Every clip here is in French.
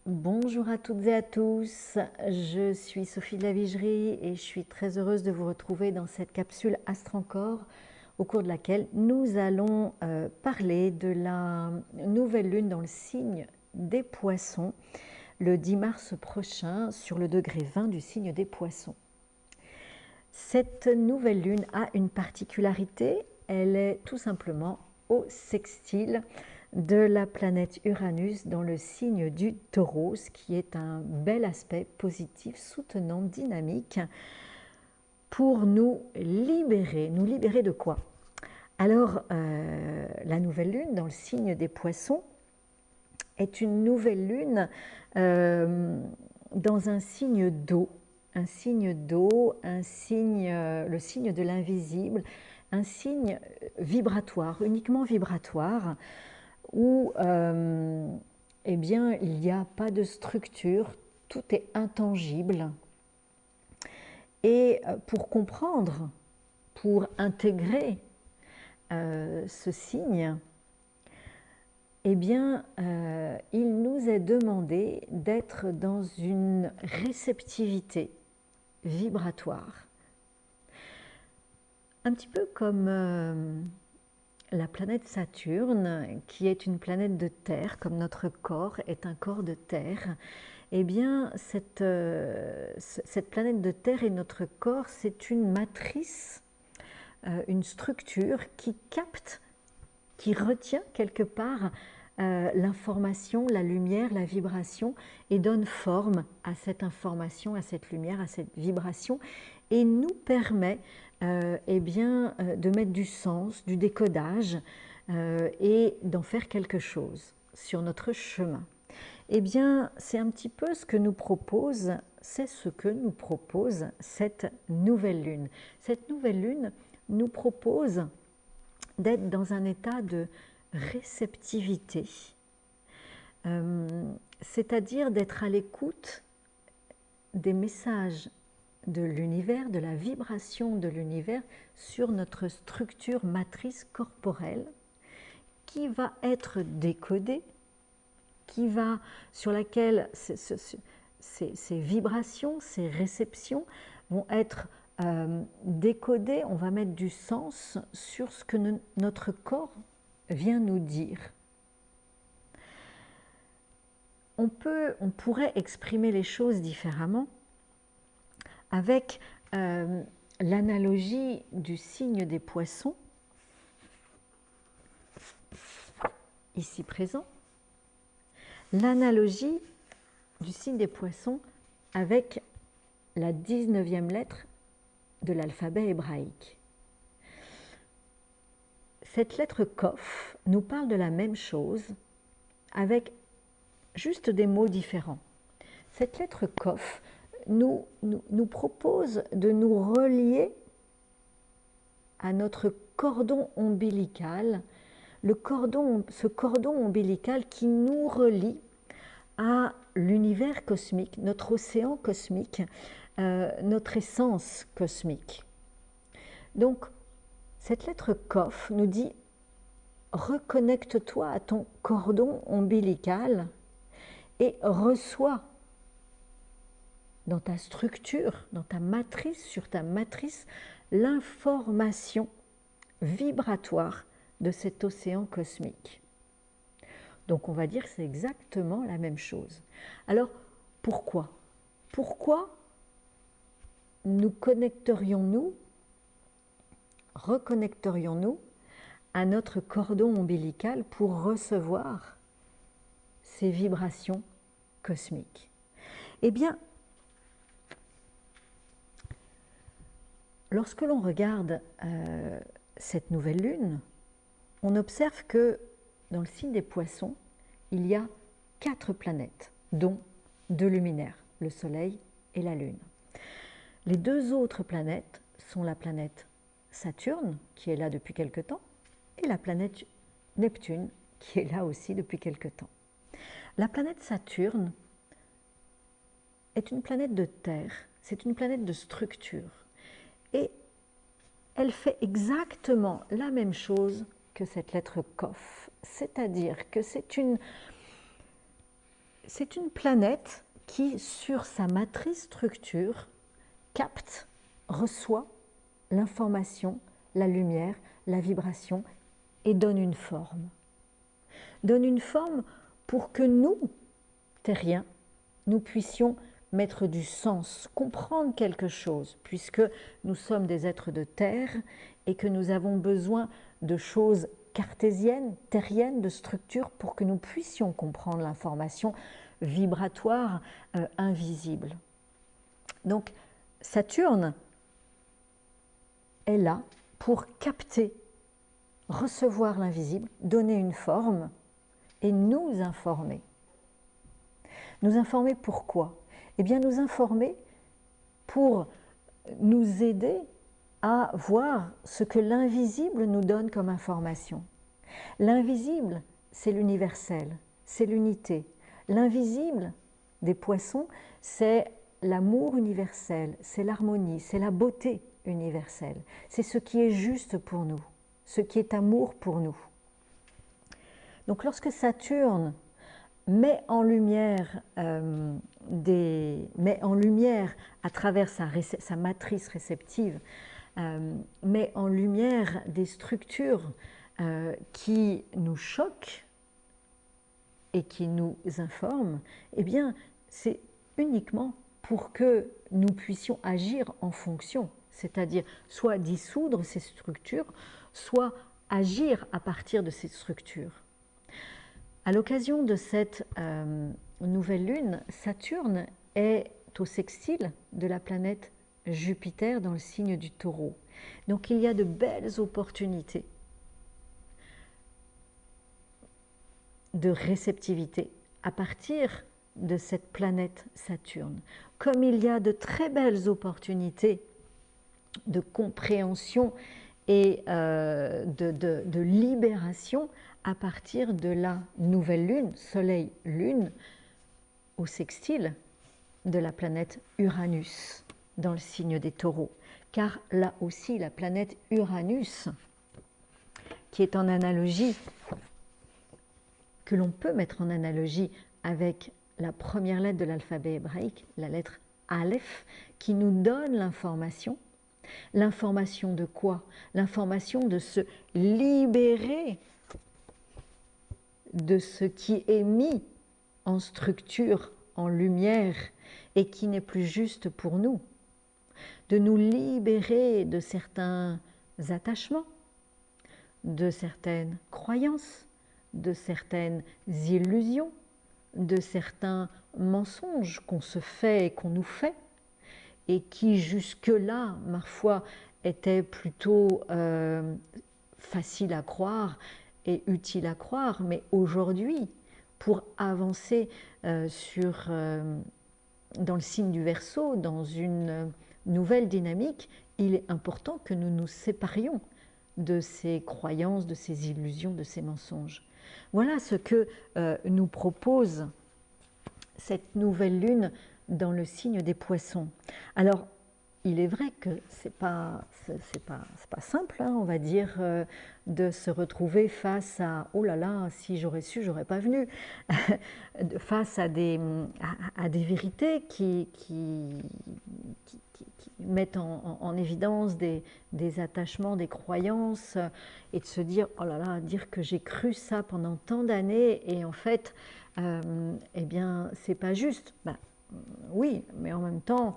Bonjour à toutes et à tous, je suis Sophie de la Vigerie et je suis très heureuse de vous retrouver dans cette capsule Astre Encore au cours de laquelle nous allons parler de la nouvelle lune dans le signe des Poissons le 10 mars prochain sur le degré 20 du signe des Poissons. Cette nouvelle lune a une particularité, elle est tout simplement au sextile de la planète Uranus dans le signe du Taureau, ce qui est un bel aspect positif, soutenant, dynamique pour nous libérer. Nous libérer de quoi? Alors, la nouvelle lune dans le signe des Poissons est une nouvelle lune dans un signe d'eau. Un signe d'eau, le signe de l'invisible, un signe vibratoire, uniquement vibratoire, où eh bien, il n'y a pas de structure, tout est intangible. Et pour comprendre, pour intégrer ce signe, eh bien, il nous est demandé d'être dans une réceptivité vibratoire. Un petit peu comme la planète Saturne, qui est une planète de terre, comme notre corps est un corps de terre. Eh bien, cette planète de terre et notre corps, c'est une matrice, une structure qui capte, qui retient quelque part l'information, la lumière, la vibration et donne forme à cette information, à cette lumière, à cette vibration et nous permet eh bien, de mettre du sens, du décodage et d'en faire quelque chose sur notre chemin. Eh bien, c'est un petit peu ce que nous propose, c'est ce que nous propose cette nouvelle lune. Cette nouvelle lune nous propose d'être dans un état de réceptivité, c'est-à-dire d'être à l'écoute des messages de l'univers, de la vibration de l'univers sur notre structure matrice corporelle qui va être décodée, sur laquelle ces vibrations, ces réceptions vont être décodées, on va mettre du sens sur ce que notre corps vient nous dire. On pourrait exprimer les choses différemment avec l'analogie du signe des Poissons, ici présent, l'analogie du signe des Poissons avec la 19e lettre de l'alphabet hébraïque. Cette lettre Kof nous parle de la même chose avec juste des mots différents. Cette lettre Kof nous propose de nous relier à notre cordon ombilical, ce cordon ombilical qui nous relie à l'univers cosmique, notre océan cosmique, notre essence cosmique. Donc, cette lettre Kof nous dit « Reconnecte-toi à ton cordon ombilical et reçois dans ta structure, dans ta matrice, sur ta matrice, l'information vibratoire de cet océan cosmique. » Donc on va dire que c'est exactement la même chose. Alors pourquoi? Pourquoi nous reconnecterions-nous à notre cordon ombilical pour recevoir ces vibrations cosmiques? Eh bien, lorsque l'on regarde cette nouvelle lune, on observe que dans le signe des Poissons, il y a 4 planètes, dont 2 luminaires, le Soleil et la Lune. Les 2 autres planètes sont la planète Saturne, qui est là depuis quelque temps, et la planète Neptune, qui est là aussi depuis quelque temps. La planète Saturne est une planète de terre, c'est une planète de structure, et elle fait exactement la même chose que cette lettre Kof, c'est-à-dire que c'est une c'est une planète qui, sur sa matrice structure, capte, reçoit l'information, la lumière, la vibration et donne une forme. Donne une forme pour que nous, terriens, nous puissions mettre du sens, comprendre quelque chose, puisque nous sommes des êtres de terre et que nous avons besoin de choses cartésiennes, terriennes, de structures pour que nous puissions comprendre l'information vibratoire invisible. Donc Saturne est là pour capter, recevoir l'invisible, donner une forme et nous informer. Nous informer pourquoi? Eh bien nous informer pour nous aider à voir ce que l'invisible nous donne comme information. L'invisible, c'est l'universel, c'est l'unité. L'invisible des poissons, c'est l'amour universel, c'est l'harmonie, c'est la beauté universelle. C'est ce qui est juste pour nous, ce qui est amour pour nous. Donc lorsque Saturne met en lumière à travers sa matrice réceptive, met en lumière des structures qui nous choquent et qui nous informent, eh bien, c'est uniquement pour que nous puissions agir en fonction, c'est-à-dire soit dissoudre ces structures, soit agir à partir de ces structures. À l'occasion de cette nouvelle lune, Saturne est au sextile de la planète Jupiter dans le signe du Taureau. Donc il y a de belles opportunités de réceptivité à partir de cette planète Saturne, comme il y a de très belles opportunités de compréhension et de libération à partir de la nouvelle lune, Soleil-Lune, au sextile de la planète Uranus dans le signe des Taureaux. Car là aussi, la planète Uranus, qui est en analogie, que l'on peut mettre en analogie avec la première lettre de l'alphabet hébraïque, la lettre Aleph, qui nous donne l'information. L'information de quoi? L'information de se libérer de ce qui est mis en structure, en lumière, et qui n'est plus juste pour nous. De nous libérer de certains attachements, de certaines croyances, de certaines illusions, de certains mensonges qu'on se fait et qu'on nous fait, et qui jusque-là, parfois, étaient plutôt faciles à croire et utiles à croire, mais aujourd'hui, pour avancer dans le signe du Verseau, dans une nouvelle dynamique, il est important que nous nous séparions de ces croyances, de ces illusions, de ces mensonges. Voilà ce que nous propose cette nouvelle lune dans le signe des Poissons. Alors, il est vrai que c'est pas simple, hein, on va dire, de se retrouver face à « oh là là, si j'aurais su, j'aurais pas venu », face à des vérités qui mettent en évidence des attachements, des croyances, et de se dire « oh là là, dire que j'ai cru ça pendant tant d'années, et en fait, eh bien, c'est pas juste ». Ben, oui, mais en même temps,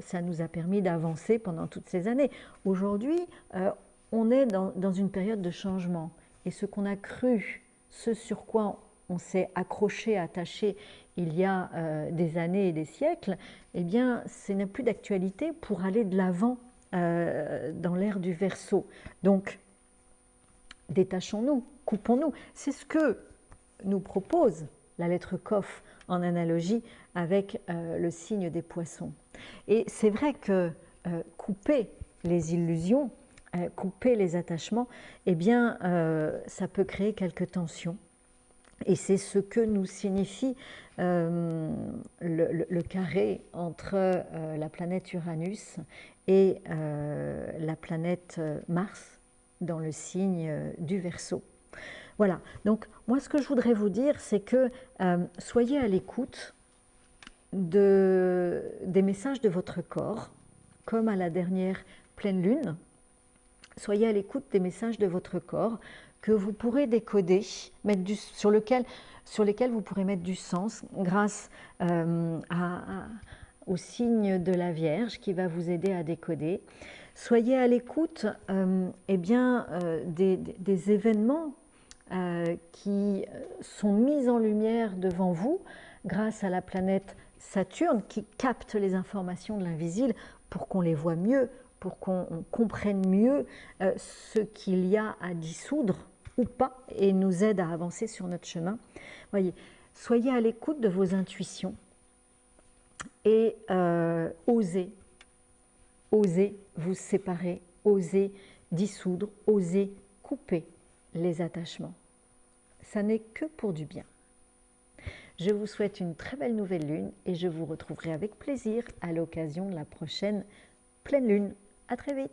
ça nous a permis d'avancer pendant toutes ces années. Aujourd'hui, on est dans une période de changement. Et ce qu'on a cru, ce sur quoi on s'est accroché, attaché il y a des années et des siècles, eh bien, ce n'est plus d'actualité pour aller de l'avant dans l'ère du Verseau. Donc, détachons-nous, coupons-nous. C'est ce que nous propose la lettre Kof en analogie avec le signe des Poissons. Et c'est vrai que couper les illusions, couper les attachements, eh bien, ça peut créer quelques tensions. Et c'est ce que nous signifie le carré entre la planète Uranus et la planète Mars dans le signe du Verseau. Voilà, donc moi ce que je voudrais vous dire, c'est que soyez à l'écoute des messages de votre corps, comme à la dernière pleine lune. Soyez à l'écoute des messages de votre corps que vous pourrez décoder, sur lesquels vous pourrez mettre du sens grâce au signe de la Vierge qui va vous aider à décoder. Soyez à l'écoute des événements qui sont mis en lumière devant vous grâce à la planète Saturne qui capte les informations de l'invisible pour qu'on les voit mieux, pour qu'on comprenne mieux ce qu'il y a à dissoudre ou pas et nous aide à avancer sur notre chemin. Voyez, soyez à l'écoute de vos intuitions et osez vous séparer, osez dissoudre, osez couper les attachements. Ça n'est que pour du bien. Je vous souhaite une très belle nouvelle lune et je vous retrouverai avec plaisir à l'occasion de la prochaine pleine lune. À très vite.